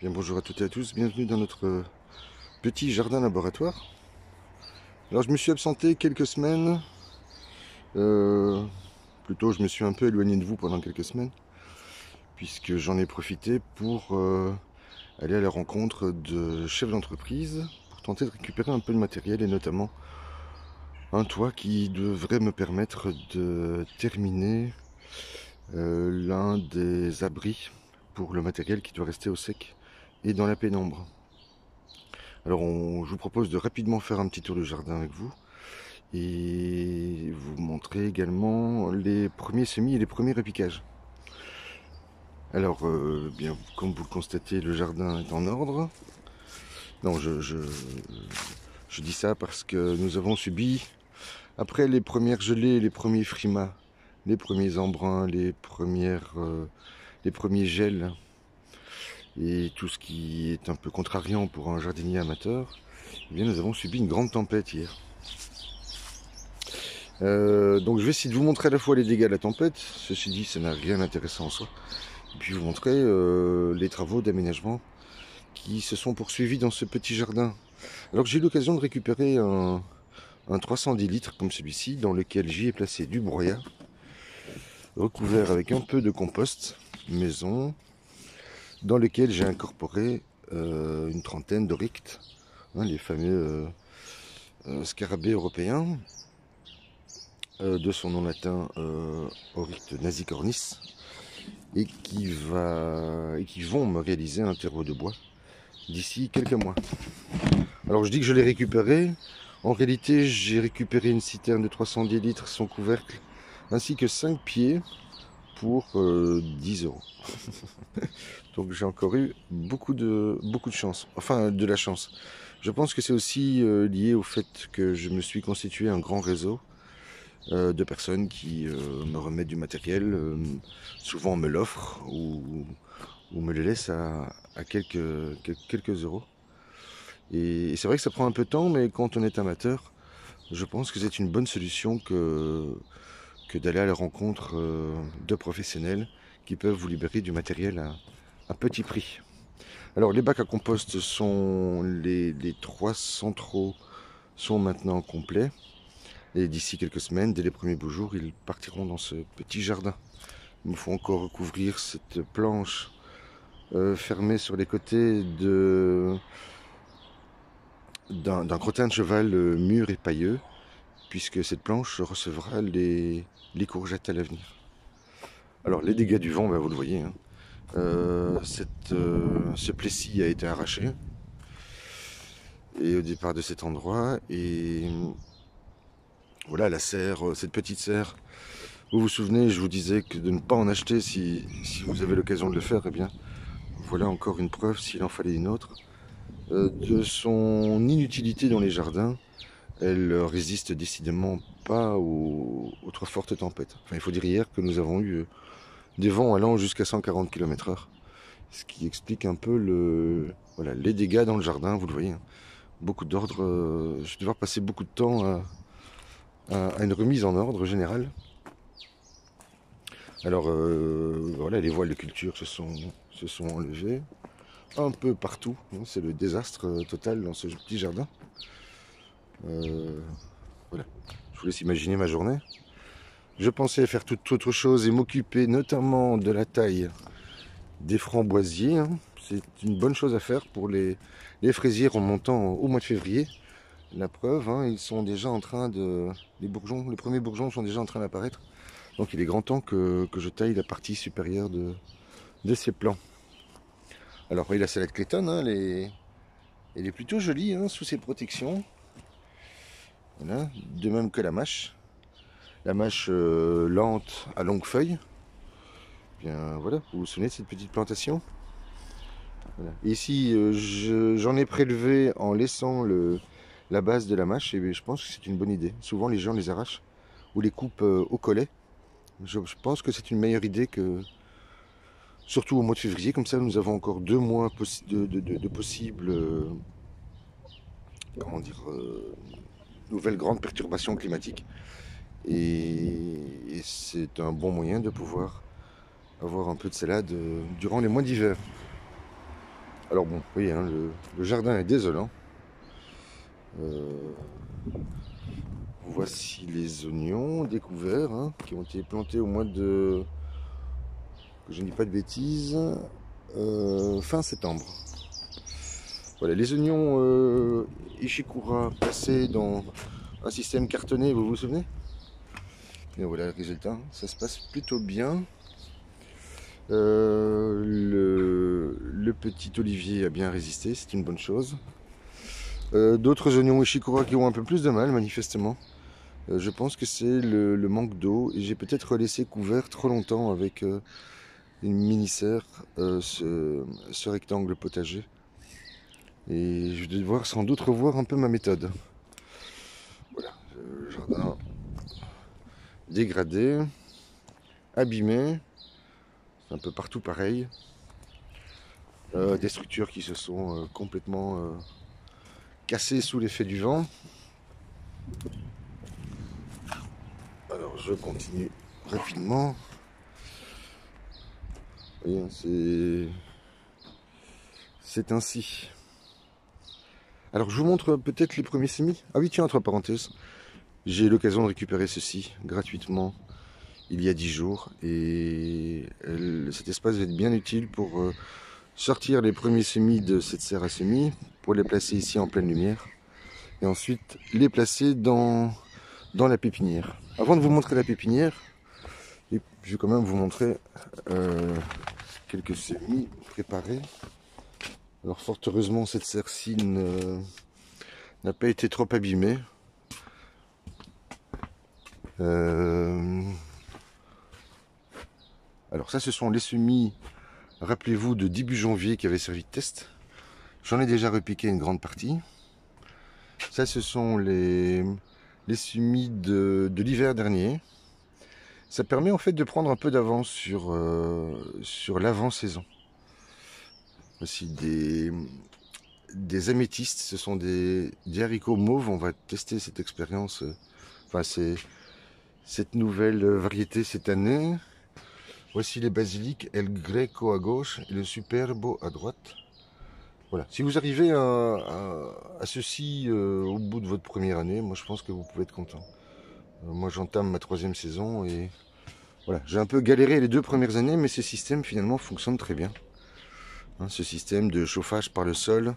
Bien, bonjour à toutes et à tous, bienvenue dans notre petit jardin laboratoire. Alors je me suis absenté quelques semaines, plutôt je me suis un peu éloigné de vous pendant quelques semaines, puisque j'en ai profité pour aller à la rencontre de chefs d'entreprise, pour tenter de récupérer un peu de matériel et notamment un toit qui devrait me permettre de terminer l'un des abris pour le matériel qui doit rester au sec et dans la pénombre. Alors je vous propose de rapidement faire un petit tour du jardin avec vous et vous montrer également les premiers semis et les premiers repiquages. Alors bien comme vous le constatez, le jardin est en ordre. Non, je dis ça parce que nous avons subi, après les premières gelées, les premiers frimas, les premiers embruns, les premiers gels et tout ce qui est un peu contrariant pour un jardinier amateur, eh bien, nous avons subi une grande tempête hier. Donc je vais essayer de vous montrer à la fois les dégâts de la tempête, ceci dit ça n'a rien d'intéressant en soi, et puis vous montrer les travaux d'aménagement qui se sont poursuivis dans ce petit jardin. Alors j'ai eu l'occasion de récupérer un 310 litres comme celui-ci, dans lequel j'y ai placé du broyat, recouvert avec un peu de compost maison, dans lequel j'ai incorporé une trentaine d'oryctes, les fameux scarabées européens, de son nom latin Orycte nasicornis, et qui vont me réaliser un terreau de bois d'ici quelques mois. Alors je dis que je l'ai récupéré, en réalité j'ai récupéré une citerne de 310 litres, son couvercle, ainsi que 5 pieds pour 10 euros. Donc j'ai encore eu beaucoup de chance, enfin de la chance. Je pense que c'est aussi lié au fait que je me suis constitué un grand réseau de personnes qui me remettent du matériel, souvent me l'offrent ou me le laissent à quelques euros. Et c'est vrai que ça prend un peu de temps, mais quand on est amateur, je pense que c'est une bonne solution que d'aller à la rencontre de professionnels qui peuvent vous libérer du matériel à petit prix. Alors les bacs à compost sont les 3 centraux sont maintenant complets. Et d'ici quelques semaines, dès les premiers beaux jours, ils partiront dans ce petit jardin. Il me faut encore recouvrir cette planche fermée sur les côtés d'un crottin de cheval mûr et pailleux, puisque cette planche recevra les courgettes à l'avenir. Alors les dégâts du vent, vous le voyez, hein. Ce plessis a été arraché et au départ de cet endroit, et voilà la serre, cette petite serre. Vous vous souvenez, je vous disais que de ne pas en acheter si vous avez l'occasion de le faire. Eh bien, voilà encore une preuve, s'il en fallait une autre, de son inutilité dans les jardins. Elle résiste décidément pas aux trop fortes tempêtes. Enfin, il faut dire hier que nous avons eu des vents allant jusqu'à 140 km/h, ce qui explique un peu les dégâts dans le jardin, vous le voyez, hein. Beaucoup d'ordre, je vais devoir passer beaucoup de temps à une remise en ordre générale. Alors voilà, les voiles de culture se sont enlevées un peu partout, hein. C'est le désastre total dans ce petit jardin. Voilà, je vous laisse imaginer ma journée. Je pensais faire toute autre chose et m'occuper notamment de la taille des framboisiers, hein. C'est une bonne chose à faire pour les fraisiers remontant au mois de février. La preuve, hein, ils sont déjà en train les premiers bourgeons sont déjà en train d'apparaître. Donc il est grand temps que je taille la partie supérieure de ces plants. Alors oui, la salade Clayton, hein, elle est plutôt jolie, hein, sous ses protections. Voilà, de même que la mâche. La mâche lente à longue feuille. Bien voilà, vous vous souvenez de cette petite plantation? Voilà. Et ici, j'en ai prélevé en laissant la base de la mâche, et je pense que c'est une bonne idée. Souvent les gens les arrachent ou les coupent au collet. Je pense que c'est une meilleure idée que, surtout au mois de février, comme ça nous avons encore 2 mois de possibles comment dire, nouvelles grandes perturbations climatiques. Et c'est un bon moyen de pouvoir avoir un peu de salade durant les mois d'hiver. Alors bon, vous voyez, hein, le jardin est désolant. Voici les oignons découverts, hein, qui ont été plantés au mois de, que je ne dis pas de bêtises, fin septembre. Voilà, les oignons Ishikura placés dans un système cartonné, vous vous souvenez? Et voilà le résultat, ça se passe plutôt bien. Le petit olivier a bien résisté, c'est une bonne chose. D'autres oignons Ishikura qui ont un peu plus de mal, manifestement. Je pense que c'est le manque d'eau, et j'ai peut-être laissé couvert trop longtemps avec une mini-serre ce rectangle potager. Et je vais devoir sans doute revoir un peu ma méthode. Voilà, le jardin dégradé, abîmé, c'est un peu partout pareil. Des structures qui se sont complètement cassées sous l'effet du vent. Alors je continue rapidement. Vous voyez, c'est ainsi. Alors je vous montre peut-être les premiers semis. Ah oui, tiens, entre parenthèses, j'ai eu l'occasion de récupérer ceci gratuitement il y a 10 jours. Et cet espace va être bien utile pour sortir les premiers semis de cette serre à semis, pour les placer ici en pleine lumière. Et ensuite les placer dans la pépinière. Avant de vous montrer la pépinière, je vais quand même vous montrer quelques semis préparés. Alors fort heureusement cette serre-ci n'a pas été trop abîmée. Alors ça ce sont les semis, rappelez-vous, de début janvier qui avaient servi de test. J'en ai déjà repiqué une grande partie. Ça ce sont les semis de l'hiver dernier. Ça permet en fait de prendre un peu d'avance sur l'avant-saison. Aussi des améthystes, ce sont des haricots mauves. On va tester cette expérience, c'est cette nouvelle variété cette année. Voici les basiliques, El Greco à gauche et le Superbo à droite. Voilà. Si vous arrivez à ceci au bout de votre première année, moi je pense que vous pouvez être content. Moi j'entame ma 3e saison et voilà, j'ai un peu galéré les 2 premières années, mais ce système finalement fonctionne très bien. Ce système de chauffage par le sol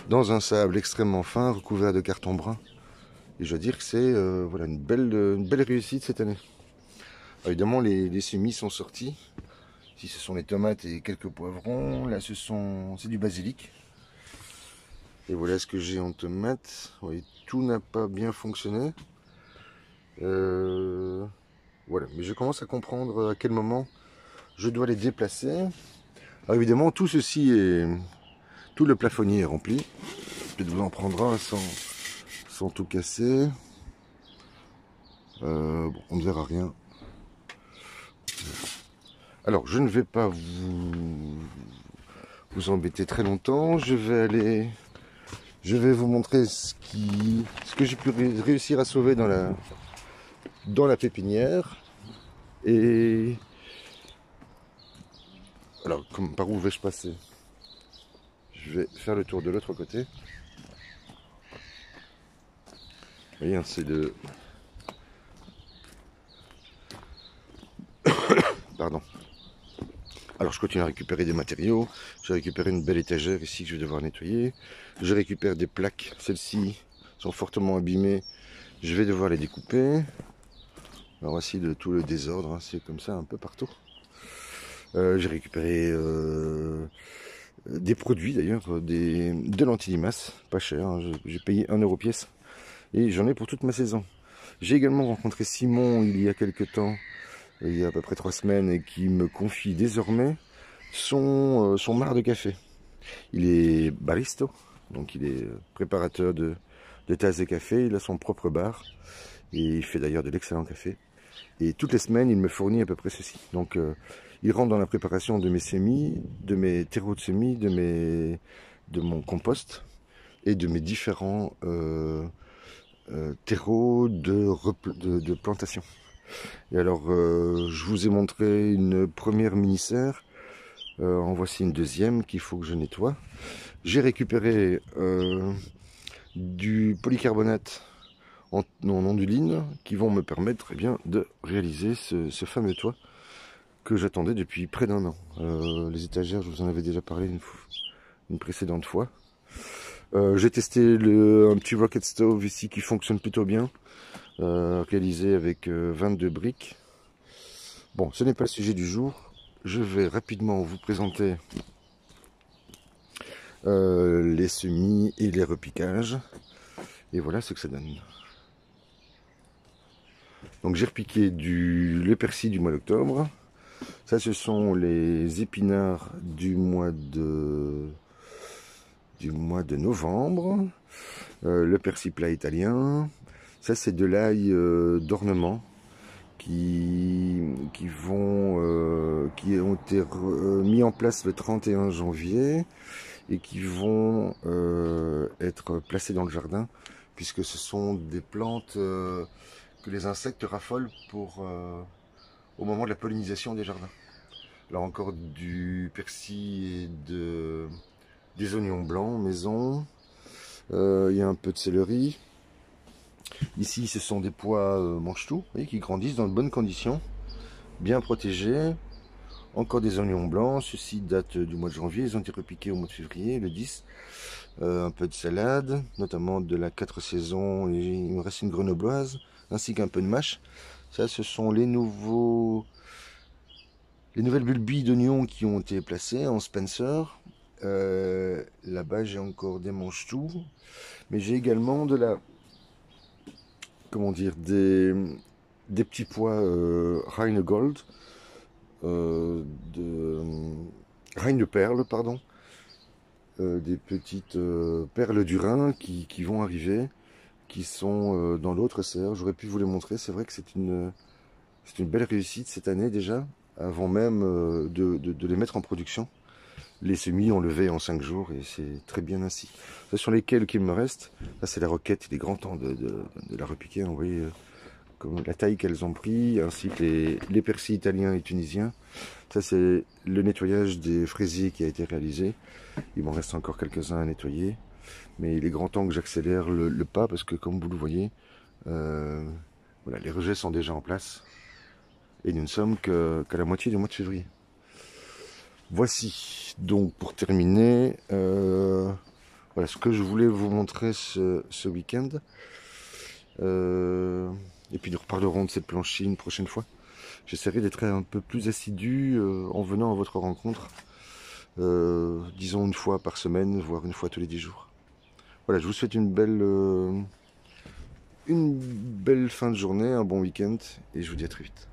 dans un sable extrêmement fin recouvert de carton brun, et je dois dire que c'est voilà, une belle réussite cette année. Alors, évidemment les semis sont sortis. Ici ce sont les tomates et quelques poivrons, là c'est du basilic. Et voilà ce que j'ai en tomates. Vous voyez, tout n'a pas bien fonctionné, voilà, mais je commence à comprendre à quel moment je dois les déplacer. Alors évidemment tout le plafonnier est rempli. Peut-être vous en prendra sans tout casser. Bon, on ne verra rien. Alors je ne vais pas vous embêter très longtemps. Je vais vous montrer ce que j'ai pu réussir à sauver dans la pépinière. Et alors par où vais-je passer? Je vais faire le tour de l'autre côté. Vous voyez, c'est le... Pardon. Alors je continue à récupérer des matériaux. J'ai récupéré une belle étagère ici que je vais devoir nettoyer. Je récupère des plaques. Celles-ci sont fortement abîmées. Je vais devoir les découper. Alors voici tout le désordre. Hein. C'est comme ça un peu partout. J'ai récupéré des produits d'ailleurs, de l'anti-limaces, pas cher. Hein. J'ai payé 1 € pièce. Et j'en ai pour toute ma saison. J'ai également rencontré Simon il y a quelques temps, il y a à peu près 3 semaines, et qui me confie désormais son marc de café. Il est baristo, donc il est préparateur de tasses de café. Il a son propre bar et il fait d'ailleurs de l'excellent café. Et toutes les semaines, il me fournit à peu près ceci. Donc il rentre dans la préparation de mes semis, de mes terreaux de semis, de mon compost et de mes différents terreaux de plantation. Et alors je vous ai montré une première mini-serre. En voici une deuxième qu'il faut que je nettoie. J'ai récupéré du polycarbonate en onduline qui vont me permettre bien, de réaliser ce fameux toit que j'attendais depuis près d'un an. Les étagères, je vous en avais déjà parlé une précédente fois. J'ai testé un petit rocket stove ici qui fonctionne plutôt bien, réalisé avec 22 briques. Bon, ce n'est pas le sujet du jour. Je vais rapidement vous présenter les semis et les repiquages. Et voilà ce que ça donne. Donc j'ai repiqué le persil du mois d'octobre. Ça, ce sont les épinards du mois de novembre. Le persil plat italien. Ça, c'est de l'ail d'ornement qui ont été mis en place le 31 janvier et qui vont être placés dans le jardin, puisque ce sont des plantes que les insectes raffolent au moment de la pollinisation des jardins. Là encore du persil et des oignons blancs maison. Il y a un peu de céleri. Ici, ce sont des pois mange-tout qui grandissent dans de bonnes conditions, bien protégés. Encore des oignons blancs, ceux-ci datent du mois de janvier, ils ont été repiqués au mois de février, le 10. Un peu de salade, notamment de la 4 saisons, et il me reste une grenobloise, ainsi qu'un peu de mâche. Ça, ce sont les nouvelles bulbilles d'oignons qui ont été placées en Spencer. Là-bas, j'ai encore des mange-tout, mais j'ai également des petits pois Rheingold, Rheineperle, pardon, des petites perles du Rhin qui vont arriver, qui sont dans l'autre serre. J'aurais pu vous les montrer. C'est vrai que c'est une belle réussite cette année déjà, avant même de les mettre en production. Les semis ont levé en 5 jours et c'est très bien ainsi. Ce sont lesquels qu'il me reste. Là, c'est la roquette. Il est grand temps de la repiquer. Vous voyez comme la taille qu'elles ont pris, ainsi que les persils italiens et tunisiens. Ça, c'est le nettoyage des fraisiers qui a été réalisé. Il m'en reste encore quelques-uns à nettoyer. Mais il est grand temps que j'accélère le pas parce que, comme vous le voyez, voilà, les rejets sont déjà en place. Et nous ne sommes qu'à la moitié du mois de février. Voici donc pour terminer voilà ce que je voulais vous montrer ce week-end. Et puis nous reparlerons de cette planchée une prochaine fois. J'essaierai d'être un peu plus assidu en venant à votre rencontre. Disons une fois par semaine, voire une fois tous les 10 jours. Voilà, je vous souhaite une belle fin de journée, un bon week-end et je vous dis à très vite.